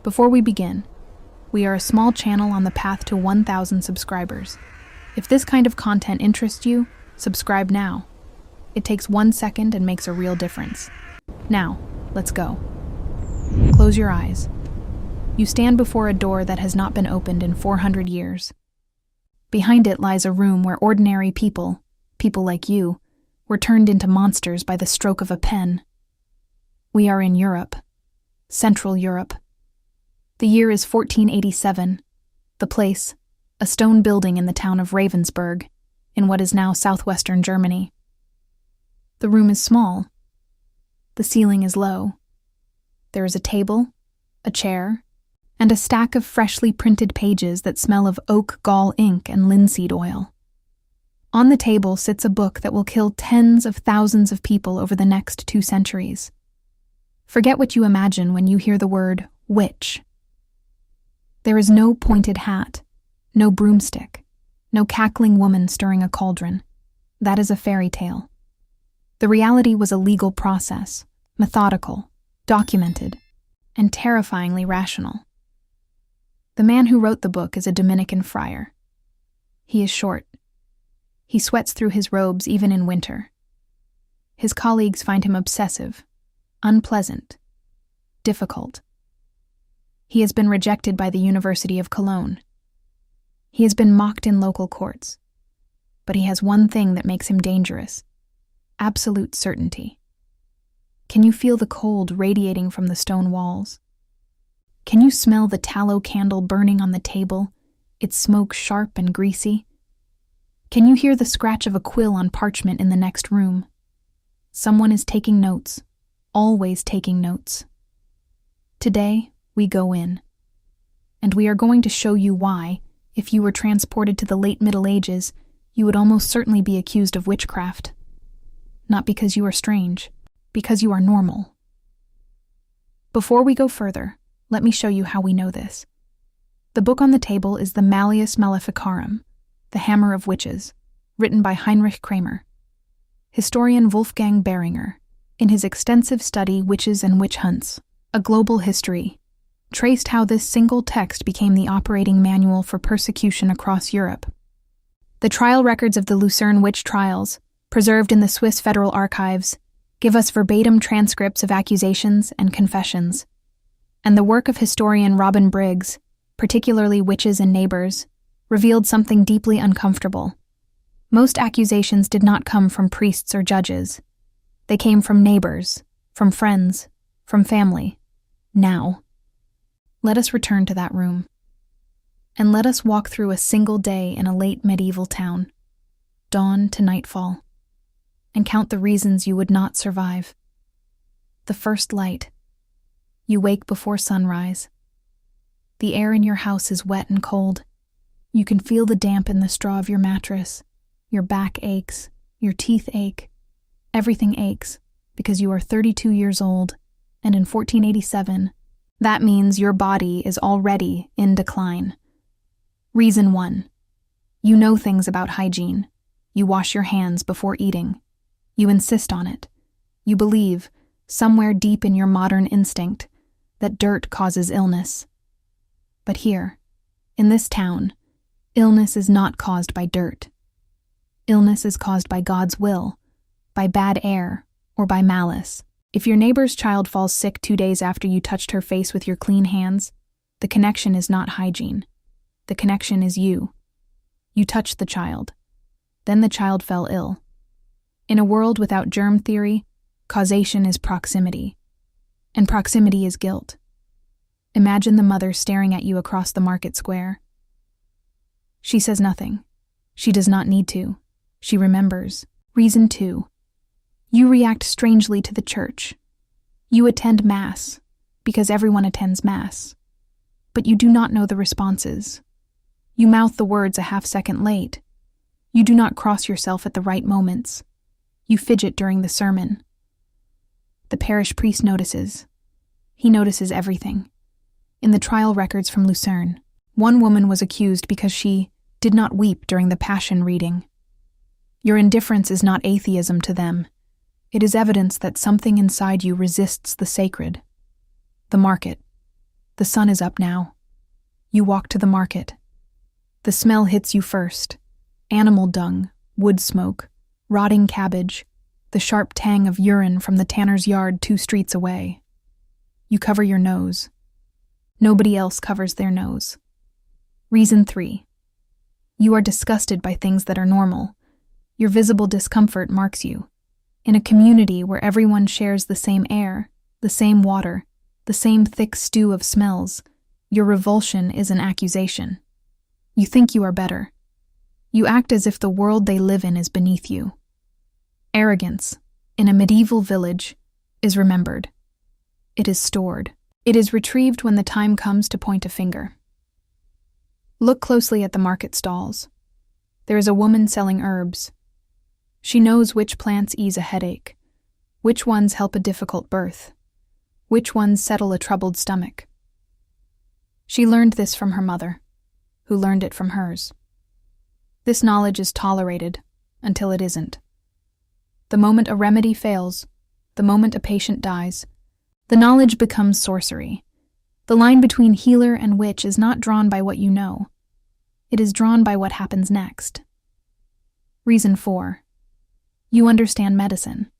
Before we begin, we are a small channel on the path to 1,000 subscribers. If this kind of content interests you, subscribe now. It takes 1 second and makes a real difference. Now, let's go. Close your eyes. You stand before a door that has not been opened in 400 years. Behind it lies a room where ordinary people like you, were turned into monsters by the stroke of a pen. We are in Europe, Central Europe. The year is 1487. The place, a stone building in the town of Ravensburg, in what is now southwestern Germany. The room is small. The ceiling is low. There is a table, a chair, and a stack of freshly printed pages that smell of oak gall ink and linseed oil. On the table sits a book that will kill tens of thousands of people over the next 2 centuries. Forget what you imagine when you hear the word witch. There is no pointed hat, no broomstick, no cackling woman stirring a cauldron. That is a fairy tale. The reality was a legal process, methodical, documented, and terrifyingly rational. The man who wrote the book is a Dominican friar. He is short. He sweats through his robes even in winter. His colleagues find him obsessive, unpleasant, difficult. He has been rejected by the University of Cologne. He has been mocked in local courts. But he has one thing that makes him dangerous: absolute certainty. Can you feel the cold radiating from the stone walls? Can you smell the tallow candle burning on the table, its smoke sharp and greasy? Can you hear the scratch of a quill on parchment in the next room? Someone is taking notes, always taking notes. Today, we go in. And we are going to show you why, if you were transported to the late Middle Ages, you would almost certainly be accused of witchcraft. Not because you are strange, because you are normal. Before we go further, let me show you how we know this. The book on the table is the Malleus Maleficarum, The Hammer of Witches, written by Heinrich Kramer. Historian Wolfgang Behringer, in his extensive study Witches and Witch Hunts, A Global History, traced how this single text became the operating manual for persecution across Europe. The trial records of the Lucerne witch trials, preserved in the Swiss Federal Archives, give us verbatim transcripts of accusations and confessions. And the work of historian Robin Briggs, particularly Witches and Neighbours, revealed something deeply uncomfortable. Most accusations did not come from priests or judges. They came from neighbors, from friends, from family. Now, let us return to that room. And let us walk through a single day in a late medieval town, dawn to nightfall, and count the reasons you would not survive. The first light. You wake before sunrise. The air in your house is wet and cold. You can feel the damp in the straw of your mattress. Your back aches. Your teeth ache. Everything aches because you are 32 years old, and in 1487, that means your body is already in decline. Reason 1. You know things about hygiene. You wash your hands before eating. You insist on it. You believe, somewhere deep in your modern instinct, that dirt causes illness. But here, in this town, illness is not caused by dirt. Illness is caused by God's will, by bad air, or by malice. If your neighbor's child falls sick 2 days after you touched her face with your clean hands, the connection is not hygiene. The connection is you. You touched the child. Then the child fell ill. In a world without germ theory, causation is proximity. And proximity is guilt. Imagine the mother staring at you across the market square. She says nothing. She does not need to. She remembers. Reason 2. You react strangely to the church. You attend Mass, because everyone attends Mass. But you do not know the responses. You mouth the words a half-second late. You do not cross yourself at the right moments. You fidget during the sermon. The parish priest notices. He notices everything. In the trial records from Lucerne, one woman was accused because she did not weep during the Passion reading. Your indifference is not atheism to them. It is evidence that something inside you resists the sacred. The market. The sun is up now. You walk to the market. The smell hits you first. Animal dung, wood smoke, rotting cabbage, the sharp tang of urine from the tanner's yard 2 streets away. You cover your nose. Nobody else covers their nose. Reason 3. You are disgusted by things that are normal. Your visible discomfort marks you. In a community where everyone shares the same air, the same water, the same thick stew of smells, your revulsion is an accusation. You think you are better. You act as if the world they live in is beneath you. Arrogance, in a medieval village, is remembered. It is stored. It is retrieved when the time comes to point a finger. Look closely at the market stalls. There is a woman selling herbs. She knows which plants ease a headache, which ones help a difficult birth, which ones settle a troubled stomach. She learned this from her mother, who learned it from hers. This knowledge is tolerated until it isn't. The moment a remedy fails, the moment a patient dies, the knowledge becomes sorcery. The line between healer and witch is not drawn by what you know. It is drawn by what happens next. Reason 4. You understand medicine.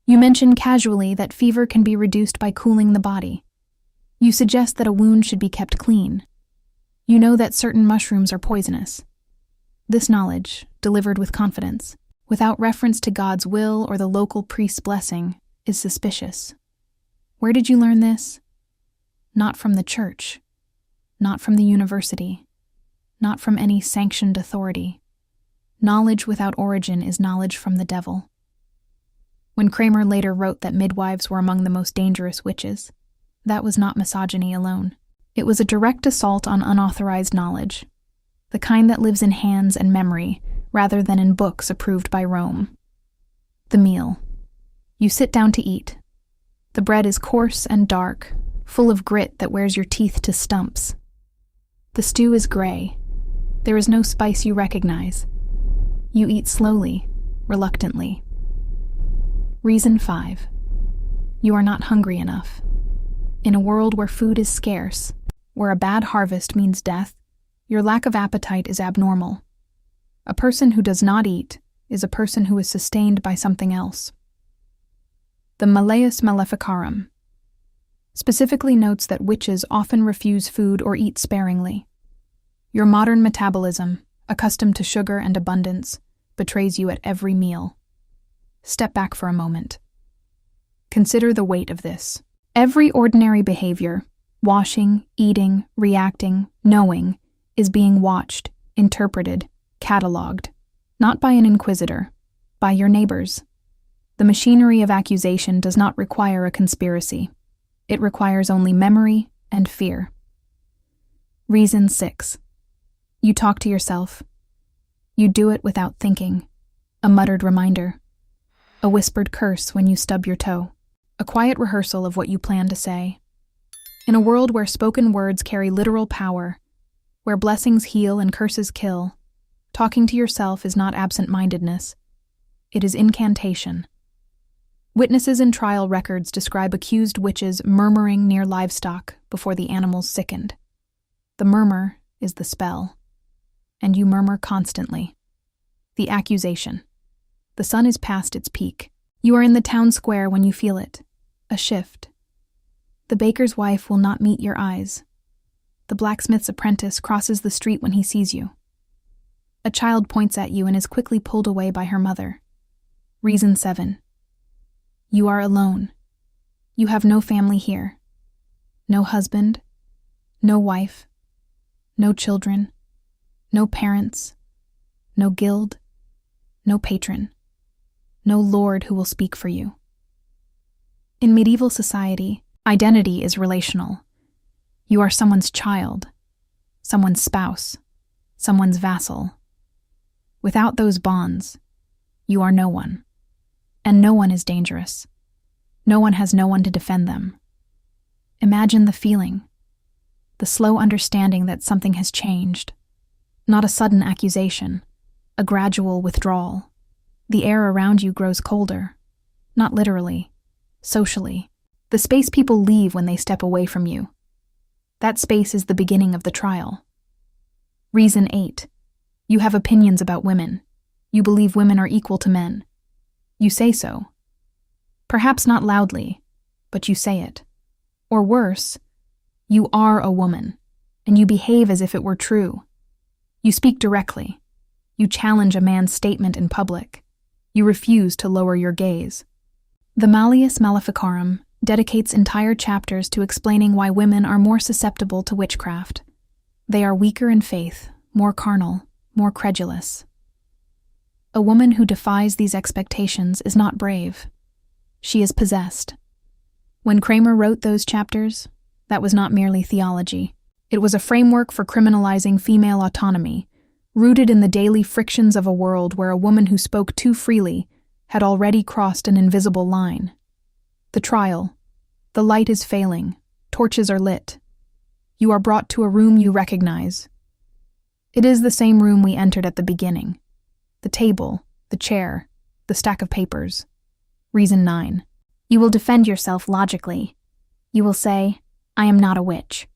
You mention casually that fever can be reduced by cooling the body. You suggest that a wound should be kept clean. You know that certain mushrooms are poisonous. This knowledge, delivered with confidence, without reference to God's will or the local priest's blessing, is suspicious. Where did you learn this? Not from the church, not from the university, not from any sanctioned authority. Knowledge without origin is knowledge from the devil. When Kramer later wrote that midwives were among the most dangerous witches, that was not misogyny alone. It was a direct assault on unauthorized knowledge, the kind that lives in hands and memory rather than in books approved by Rome. The meal. You sit down to eat. The bread is coarse and dark, full of grit that wears your teeth to stumps. The stew is gray. There is no spice you recognize. You eat slowly, reluctantly. Reason 5. You are not hungry enough. In a world where food is scarce, where a bad harvest means death, your lack of appetite is abnormal. A person who does not eat is a person who is sustained by something else. The Malleus Maleficarum specifically notes that witches often refuse food or eat sparingly. Your modern metabolism, accustomed to sugar and abundance, betrays you at every meal. Step back for a moment. Consider the weight of this. Every ordinary behavior, washing, eating, reacting, knowing, is being watched, interpreted, catalogued, not by an inquisitor, by your neighbors. The machinery of accusation does not require a conspiracy. It requires only memory and fear. Reason 6. You talk to yourself. You do it without thinking. A muttered reminder. A whispered curse when you stub your toe. A quiet rehearsal of what you plan to say. In a world where spoken words carry literal power, where blessings heal and curses kill, talking to yourself is not absent-mindedness. It is incantation. Witnesses in trial records describe accused witches murmuring near livestock before the animals sickened. The murmur is the spell, and you murmur constantly. The accusation. The sun is past its peak. You are in the town square when you feel it. A shift. The baker's wife will not meet your eyes. The blacksmith's apprentice crosses the street when he sees you. A child points at you and is quickly pulled away by her mother. Reason 7. You are alone. You have no family here. No husband, no wife, no children, no parents, no guild, no patron, no lord who will speak for you. In medieval society, identity is relational. You are someone's child, someone's spouse, someone's vassal. Without those bonds, you are no one. And no one is dangerous. No one has no one to defend them. Imagine the feeling, the slow understanding that something has changed. Not a sudden accusation, a gradual withdrawal. The air around you grows colder, not literally, socially. The space people leave when they step away from you. That space is the beginning of the trial. Reason 8. You have opinions about women. You believe women are equal to men. You say so. Perhaps not loudly, but you say it. Or worse, you are a woman, and you behave as if it were true. You speak directly. You challenge a man's statement in public. You refuse to lower your gaze. The Malleus Maleficarum dedicates entire chapters to explaining why women are more susceptible to witchcraft. They are weaker in faith, more carnal, more credulous. A woman who defies these expectations is not brave. She is possessed. When Kramer wrote those chapters, that was not merely theology. It was a framework for criminalizing female autonomy, rooted in the daily frictions of a world where a woman who spoke too freely had already crossed an invisible line. The trial. The light is failing. Torches are lit. You are brought to a room you recognize. It is the same room we entered at the beginning. The table, the chair, the stack of papers. Reason 9. You will defend yourself logically. You will say, I am not a witch.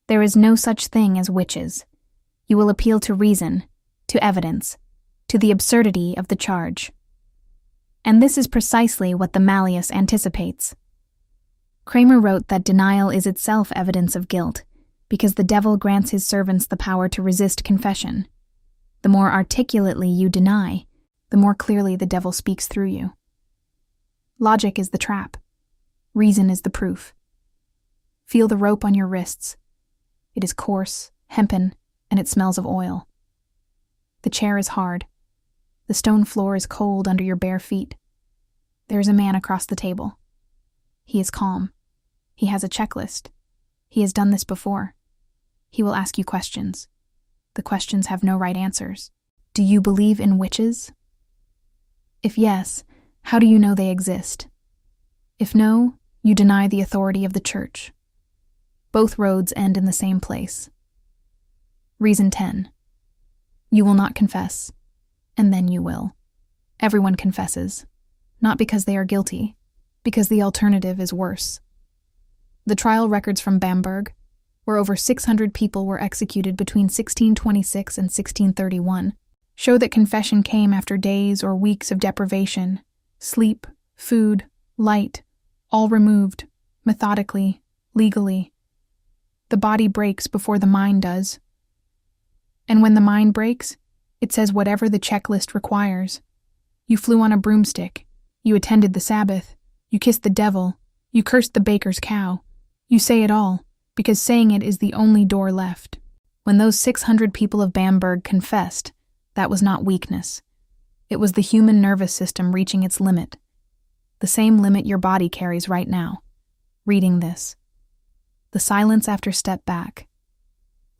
There is no such thing as witches. You will appeal to reason, to evidence, to the absurdity of the charge. And this is precisely what the Malleus anticipates. Kramer wrote that denial is itself evidence of guilt, because the devil grants his servants the power to resist confession. The more articulately you deny, the more clearly the devil speaks through you. Logic is the trap. Reason is the proof. Feel the rope on your wrists. It is coarse, hempen, and it smells of oil. The chair is hard. The stone floor is cold under your bare feet. There is a man across the table. He is calm. He has a checklist. He has done this before. He will ask you questions. The questions have no right answers. Do you believe in witches? If yes, how do you know they exist? If no, you deny the authority of the church. Both roads end in the same place. Reason 10. You will not confess, and then you will. Everyone confesses, not because they are guilty, because the alternative is worse. The trial records from Bamberg, where over 600 people were executed between 1626 and 1631, show that confession came after days or weeks of deprivation, sleep, food, light, all removed, methodically, legally. The body breaks before the mind does. And when the mind breaks, it says whatever the checklist requires. You flew on a broomstick. You attended the Sabbath. You kissed the devil. You cursed the baker's cow. You say it all, because saying it is the only door left. When those 600 people of Bamberg confessed, that was not weakness. It was the human nervous system reaching its limit. The same limit your body carries right now. Reading this. The silence after step back.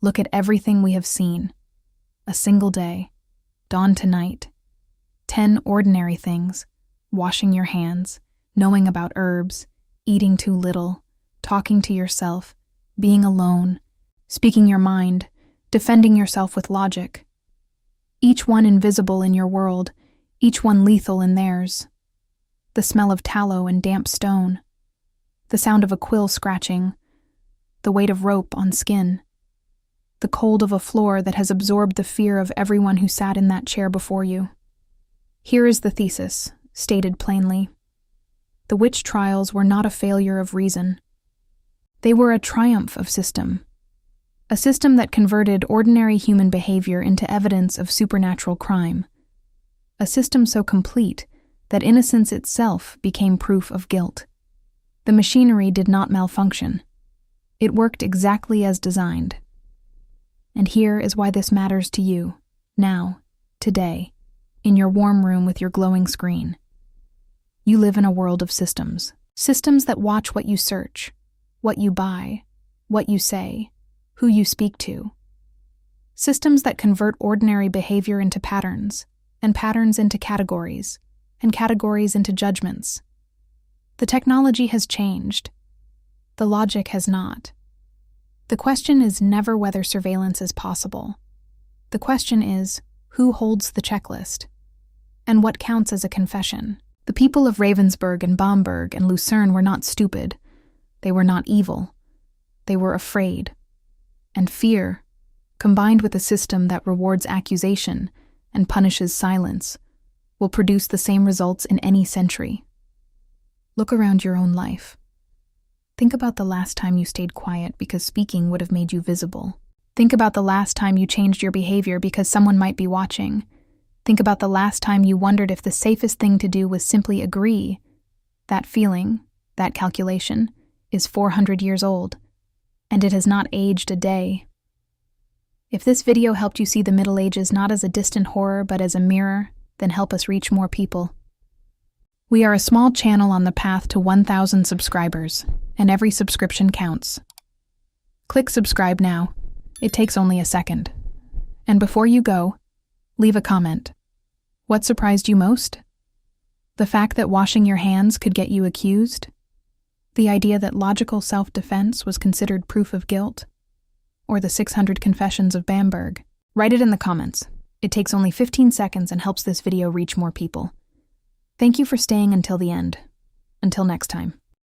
Look at everything we have seen. A single day, dawn to night. 10 ordinary things. Washing your hands, knowing about herbs, eating too little, talking to yourself, being alone, speaking your mind, defending yourself with logic. Each one invisible in your world, each one lethal in theirs. The smell of tallow and damp stone. The sound of a quill scratching. The weight of rope on skin. The cold of a floor that has absorbed the fear of everyone who sat in that chair before you. Here is the thesis, stated plainly. The witch trials were not a failure of reason. They were a triumph of system. A system that converted ordinary human behavior into evidence of supernatural crime. A system so complete that innocence itself became proof of guilt. The machinery did not malfunction. It worked exactly as designed. And here is why this matters to you, now, today, in your warm room with your glowing screen. You live in a world of systems. Systems that watch what you search, what you buy, what you say, who you speak to. Systems that convert ordinary behavior into patterns, and patterns into categories, and categories into judgments. The technology has changed. The logic has not. The question is never whether surveillance is possible. The question is, who holds the checklist? And what counts as a confession? The people of Ravensburg and Bamberg and Lucerne were not stupid. They were not evil. They were afraid. and fear, combined with a system that rewards accusation and punishes silence, will produce the same results in any century. Look around your own life. Think about the last time you stayed quiet because speaking would have made you visible. Think about the last time you changed your behavior because someone might be watching. Think about the last time you wondered if the safest thing to do was simply agree. That feeling, that calculation, is 400 years old, and it has not aged a day. If this video helped you see the Middle Ages not as a distant horror but as a mirror, then help us reach more people. We are a small channel on the path to 1,000 subscribers, and every subscription counts. Click subscribe now. It takes only a second. And before you go, leave a comment. What surprised you most? The fact that washing your hands could get you accused? The idea that logical self-defense was considered proof of guilt? Or the 600 confessions of Bamberg? Write it in the comments. It takes only 15 seconds and helps this video reach more people. Thank you for staying until the end. Until next time.